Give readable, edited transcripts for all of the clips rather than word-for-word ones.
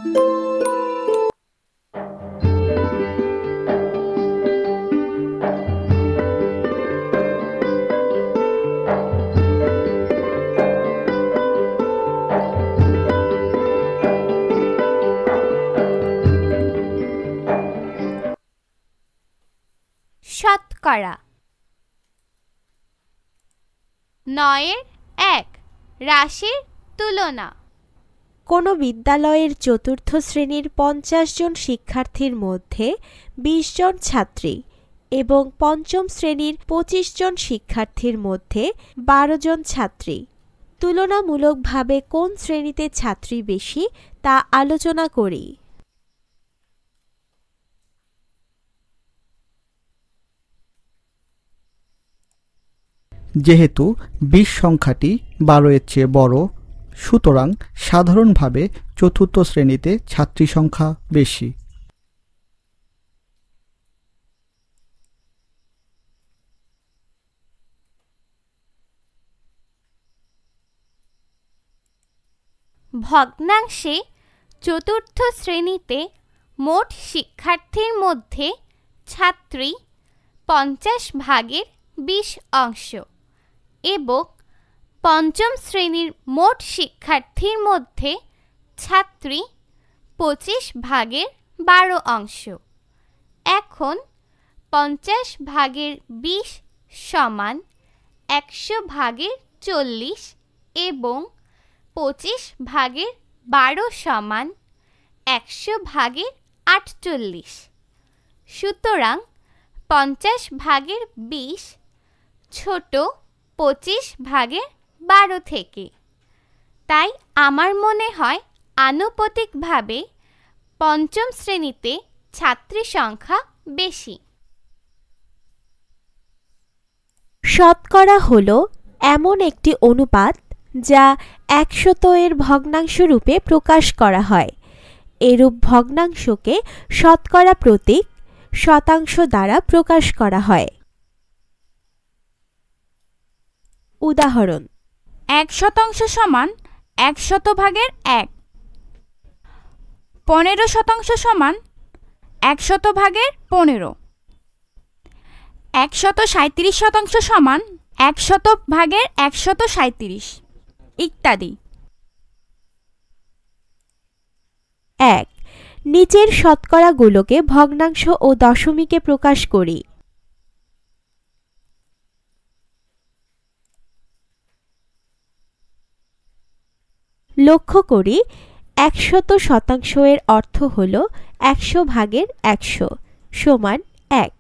শতকরা। ৯-এর ১ রাশির তুলনা। কোনো বিদ্যালয়ের চতুর্থ শ্রেণীর ৫০ জন শিক্ষার্থীর মধ্যে ২০ জন ছাত্রী এবং পঞ্চম শ্রেণীর ২৫ জন শিক্ষার্থীর মধ্যে ১২ জন ছাত্রী। তুলনামূলকভাবে কোন শ্রেণীতে ছাত্রী বেশি তা আলোচনা করি। যেহেতু ২০ সংখ্যাটি ১২-এর চেয়ে বড়, সুতরাং সাধারণভাবে চতুর্থ শ্রেণীতে ছাত্রী সংখ্যা বেশি। ভগ্নাংশে চতুর্থ শ্রেণীতে মোট শিক্ষার্থীর মধ্যে ছাত্রী 50/20 এবং পঞ্চম শ্রেণীর মোট শিক্ষার্থীর মধ্যে ছাত্রী 25/12। এখন 50/20 সমান 100/40 এবং 25/12 সমান 100/48। সুতরাং 50/20 ছোট 25/12 থেকে। তাই আমার মনে হয় আনুপাতিকভাবে পঞ্চম শ্রেণীতে ছাত্রী সংখ্যা বেশি। শতকরা হলো এমন একটি অনুপাত যা ১০০ এর ভগ্নাংশ রূপে প্রকাশ করা হয়। এরূপ ভগ্নাংশকে শতকরা প্রতীক শতাংশ দ্বারা প্রকাশ করা হয়। উদাহরণ: ১% = ১০০/১। ১৫% = ১০০/১৫। ১৩৭% = ১০০/১৩৭ ইত্যাদি। ১. নিচের শতকরাগুলোকে ভগ্নাংশ ও দশমিকে প্রকাশ করি। লক্ষ্য করি ১০০% এর অর্থ হল ১০০/১০০ সমান ১।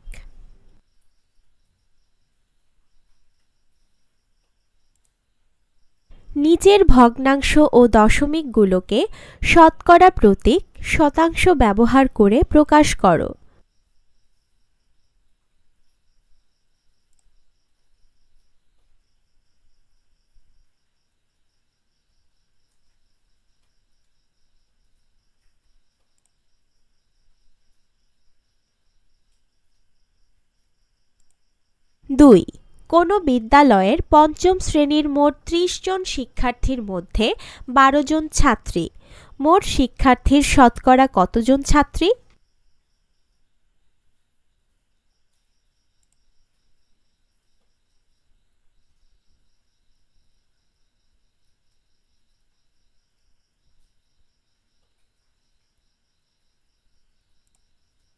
নিচের ভগ্নাংশ ও দশমিকগুলোকে শতকরা প্রতীক শতাংশ ব্যবহার করে প্রকাশ করো। দুই, কোনো বিদ্যালয়ের পঞ্চম শ্রেণীর মোট ৩০ জন শিক্ষার্থীর মধ্যে ১২ জন ছাত্রী। মোট শিক্ষার্থীর শতকরা কতজন ছাত্রী?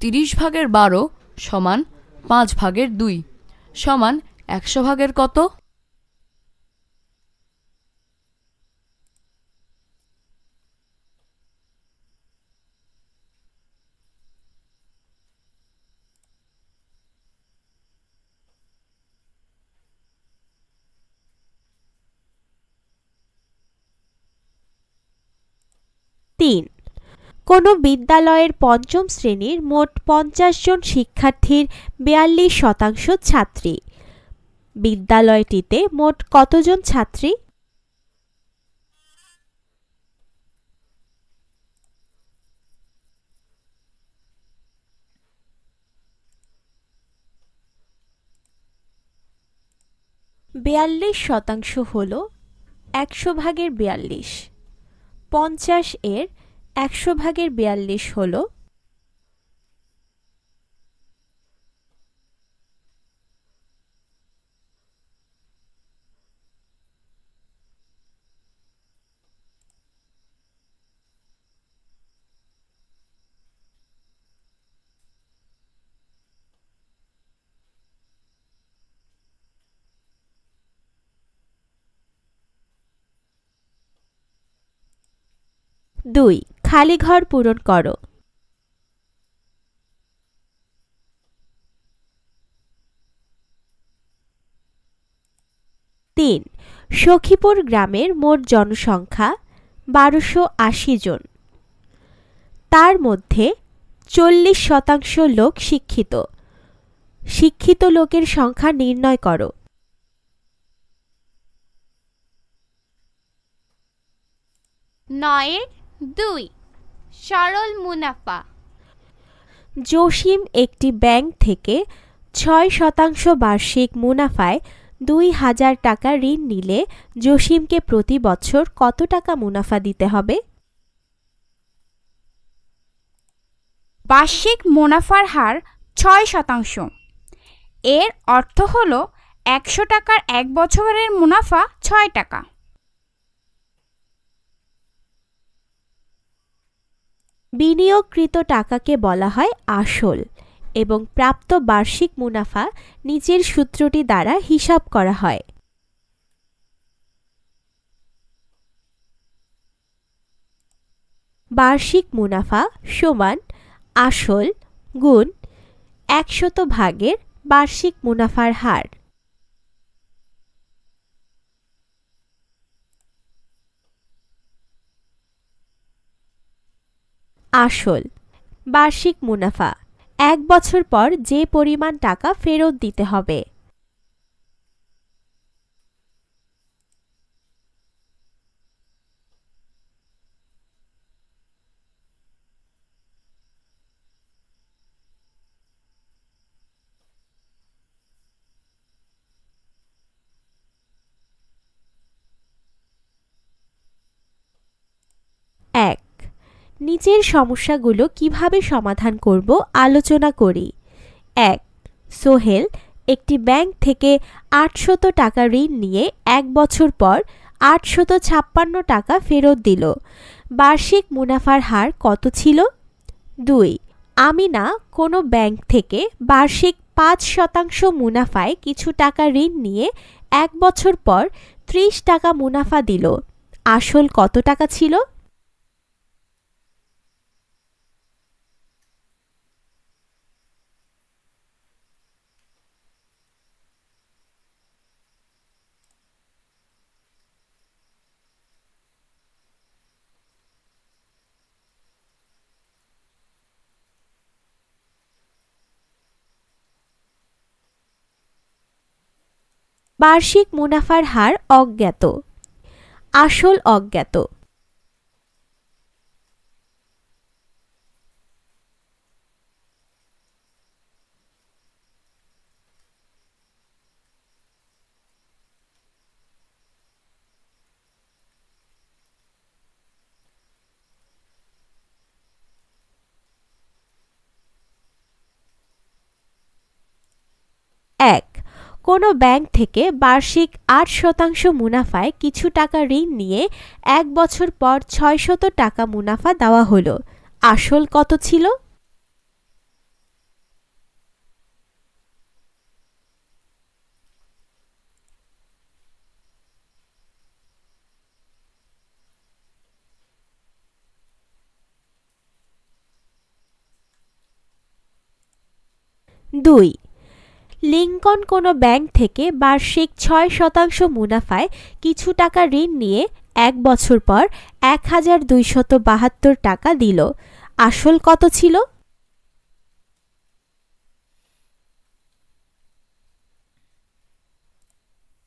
(30/12 = 5/2 সমান 100 কত? তিন, কোনো বিদ্যালয়ের পঞ্চম শ্রেণীর মোট ৫০ জন শিক্ষার্থীর ৪২% ছাত্রী। বিদ্যালয়টিতে মোট কতজন ছাত্রী? (৪২% হল ১০০/৪২)। ৫০ এর 100/42 হল 2 খালি ঘর পূরণ করো। 3 সখীপুর গ্রামের মোট জনসংখ্যা 1280 জন, তার মধ্যে 40% লোক শিক্ষিত। শিক্ষিত লোকের সংখ্যা নির্ণয় করো। 9-2 সরল মুনাফা। জসিম একটি ব্যাংক থেকে 6% বার্ষিক মুনাফায় 2000 টাকা ঋণ নিলে জসিমকে প্রতি বছর কত টাকা মুনাফা দিতে হবে? বার্ষিক মুনাফার হার 6%। এর অর্থ হল 100 টাকার 1 বছরের মুনাফা 6 টাকা। বিনিয়োগকৃত টাকাকে বলা হয় আসল এবং প্রাপ্ত বার্ষিক মুনাফা নিচের সূত্রটি দ্বারা হিসাব করা হয়। বার্ষিক মুনাফা সমান আসল গুণ 100 বার্ষিক মুনাফার হার। আসল বার্ষিক মুনাফা 1 বছর পর যে পরিমাণ টাকা ফেরত দিতে হবে। এক নিচের সমস্যাগুলো কিভাবে সমাধান করব আলোচনা করি। 1 সোহেল একটি ব্যাংক থেকে 800 টাকা ঋণ নিয়ে 1 বছর পর 856 টাকা ফেরত দিল। বার্ষিক মুনাফার হার কত ছিল? 2 আমিনা কোনো ব্যাংক থেকে বার্ষিক 5% মুনাফায় কিছু টাকা ঋণ নিয়ে 1 বছর পর 30 টাকা মুনাফা দিল। আসল কত টাকা ছিল? বার্ষিক মুনাফার হার অজ্ঞাত, আসল অজ্ঞাত। এক কোনো ব্যাংক থেকে বার্ষিক 8% মুনাফায় কিছু টাকা ঋণ নিয়ে 1 বছর পর 600 টাকা মুনাফা দেওয়া হলো। আসল কত ছিল? দুই লিঙ্কন কোনো ব্যাংক থেকে বার্ষিক 6% মুনাফায় কিছু টাকা ঋণ নিয়ে 1 বছর পর 1272 টাকা দিল। আসল কত ছিল?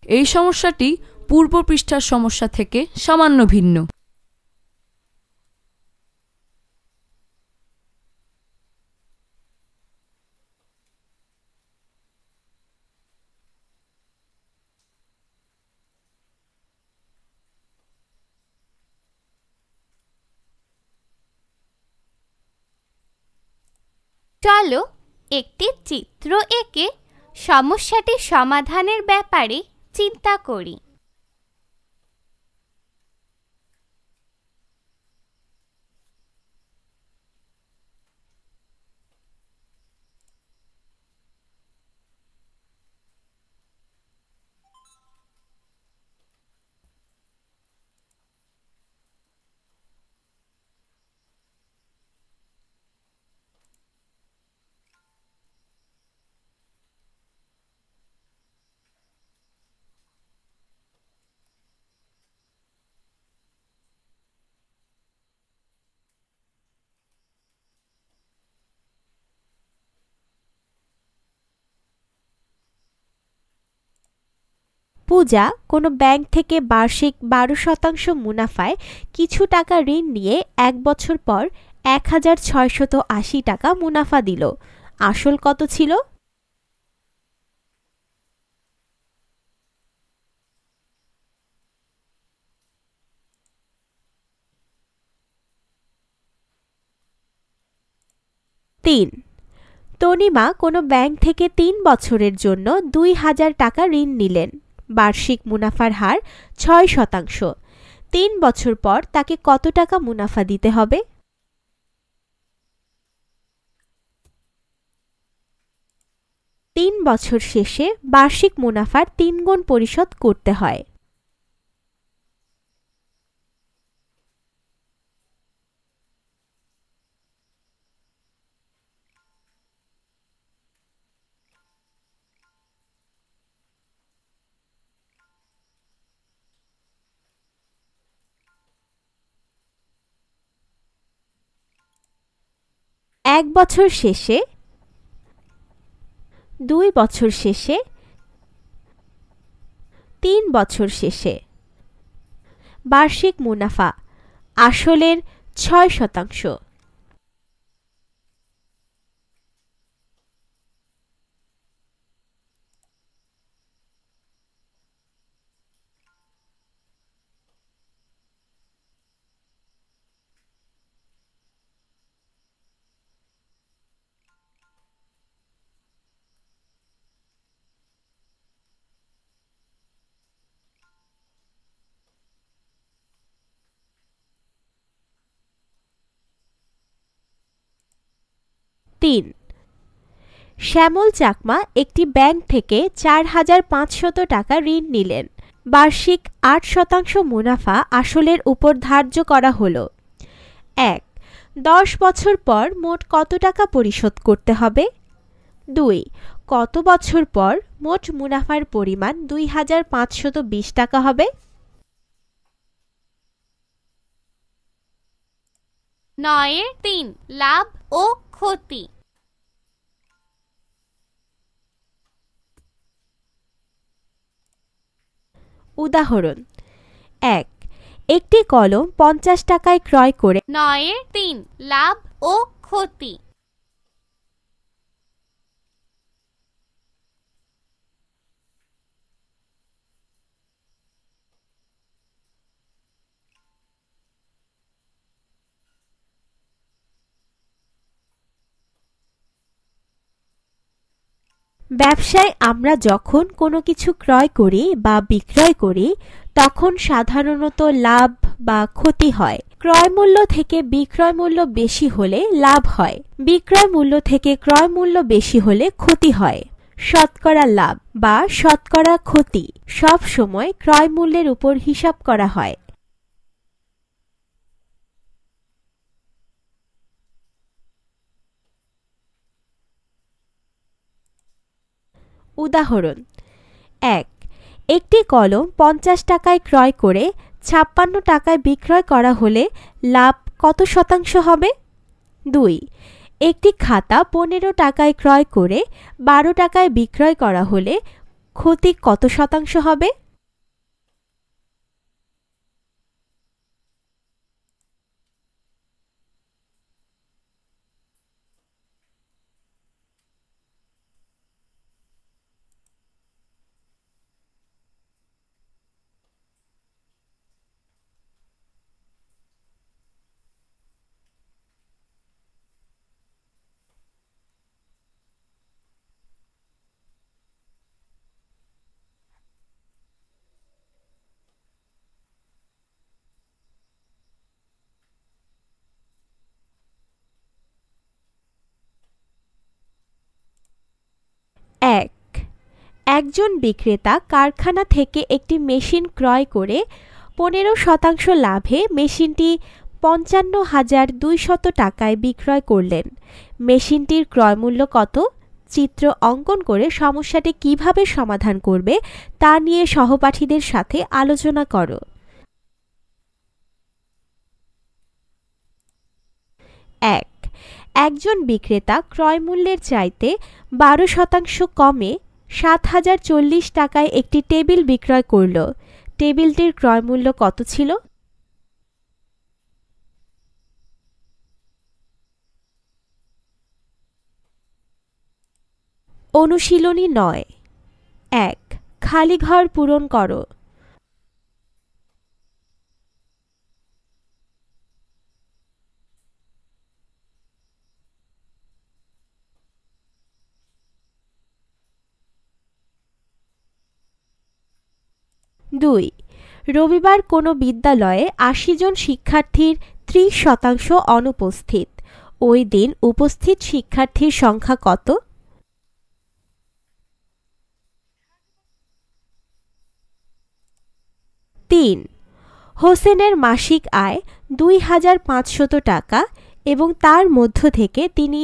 এই সমস্যাটি পূর্ব পৃষ্ঠার সমস্যা থেকে সামান্য ভিন্ন। চলো একটি চিত্র এঁকে সমস্যাটি সমাধানের ব্যাপারে চিন্তা করি। পূজা কোনো ব্যাংক থেকে বার্ষিক 12% মুনাফায় কিছু টাকা ঋণ নিয়ে 1 বছর পর 1680 টাকা মুনাফা দিল। আসল কত ছিল? তিন। তনিমা কোনো ব্যাংক থেকে 3 বছরের জন্য 2000 টাকা ঋণ নিলেন। বার্ষিক মুনাফার হার 6%। 3 বছর পর তাকে কত টাকা মুনাফা দিতে হবে? তিন বছর শেষে বার্ষিক মুনাফার 3 গুণ পরিশোধ করতে হয়। এক বছর শেষে, 2 বছর শেষে, 3 বছর শেষে বার্ষিক মুনাফা আসলের 6%। তিন। শ্যামল চাকমা একটি ব্যাংক থেকে 4500 টাকা ঋণ নিলেন। বার্ষিক 8% মুনাফা আসলের উপর ধার্য করা হলো। 1. 10 বছর পর মোট কত টাকা পরিশোধ করতে হবে? 2. কত বছর পর মোট মুনাফার পরিমাণ 2520 টাকা হবে? 9-3 লাভ ও ক্ষতি। উদাহরণ 1. একটি কলম 50 টাকায় ক্রয় করে 9-3 লাভ ও ক্ষতি। ব্যবসায় আমরা যখন কোনো কিছু ক্রয় করি বা বিক্রয় করি তখন সাধারণত লাভ বা ক্ষতি হয়। ক্রয় মূল্য থেকে বিক্রয় মূল্য বেশি হলে লাভ হয়, বিক্রয় মূল্য থেকে ক্রয় মূল্য বেশি হলে ক্ষতি হয়। শতকরা লাভ বা শতকরা ক্ষতি সব সময় ক্রয় মূল্যের উপর হিসাব করা হয়। উদাহরণ 1. একটি কলম 50 টাকায় ক্রয় করে 56 টাকায় বিক্রয় করা হলে লাভ কত শতাংশ হবে? 2. একটি খাতা 15 টাকায় ক্রয় করে 12 টাকায় বিক্রয় করা হলে ক্ষতি কত শতাংশ হবে? একজন বিক্রেতা কারখানা থেকে একটি মেশিন ক্রয় করে 15% লাভে মেশিনটি 55,200 টাকায় বিক্রয় করলেন। মেশিনটির ক্রয়মূল্য কত? চিত্র অঙ্কন করে সমস্যাটি কিভাবে সমাধান করবে তা নিয়ে সহপাঠীদের সাথে আলোচনা করো। 1. একজন বিক্রেতা ক্রয়মূল্যের চাইতে 12% কমে 7,040 টাকায় একটি টেবিল বিক্রয় করল। টেবিলটির ক্রয়মূল্য কত ছিল? অনুশীলনী 9। 1. খালি ঘর পূরণ করো। দুই, রবিবার কোনো বিদ্যালয়ে 80 জন শিক্ষার্থীর 30% অনুপস্থিত। ওই দিন উপস্থিত শিক্ষার্থীর সংখ্যা কত? তিন, হোসেনের মাসিক আয় 2,500 টাকা এবং তার মধ্য থেকে তিনি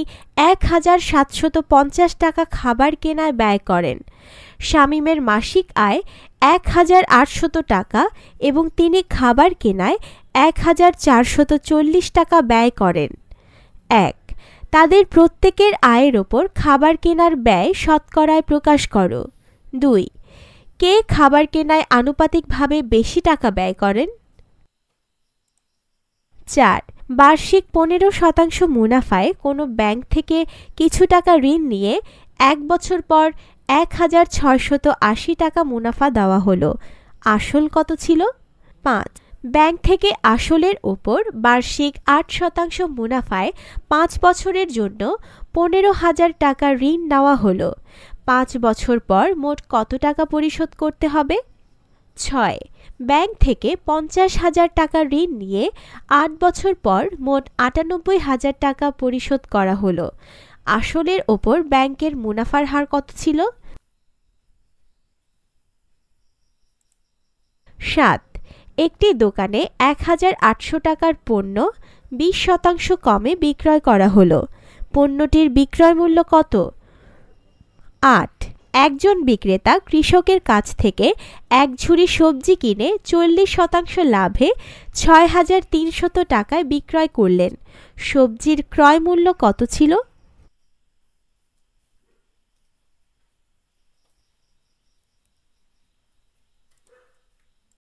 1,750 টাকা খাবার কেনায় ব্যয় করেন। শামীমের মাসিক আয় 1,800 টাকা এবং তিনি খাবার কেনায় 1,440 টাকা ব্যয় করেন। 1. তাদের প্রত্যেকের আয়ের ওপর খাবার কেনার ব্যয় শতকরায় প্রকাশ করো। 2. কে খাবার কেনায় আনুপাতিকভাবে বেশি টাকা ব্যয় করেন? 4. বার্ষিক 15% মুনাফায় কোনো ব্যাংক থেকে কিছু টাকা ঋণ নিয়ে 1 বছর পর 1,680 টাকা মুনাফা দেওয়া হলো। আসল কত ছিল? 5. ব্যাংক থেকে আসলের ওপর বার্ষিক 8% মুনাফায় 5 বছরের জন্য 15,000 টাকা ঋণ নেওয়া হলো। 5 বছর পর মোট কত টাকা পরিশোধ করতে হবে? 6. ব্যাংক থেকে 50,000 টাকা ঋণ নিয়ে 8 বছর পর মোট 98,000 টাকা পরিশোধ করা হলো। আসলের ওপর ব্যাংকের মুনাফার হার কত ছিল? 7. একটি দোকানে 1,800 টাকার পণ্য 20% কমে বিক্রয় করা হলো। পণ্যটির বিক্রয় মূল্য কত? 8. একজন বিক্রেতা কৃষকের কাছ থেকে এক ঝুড়ি সবজি কিনে 40% লাভে 6,300 টাকায় বিক্রয় করলেন। সবজির ক্রয় মূল্য কত ছিল?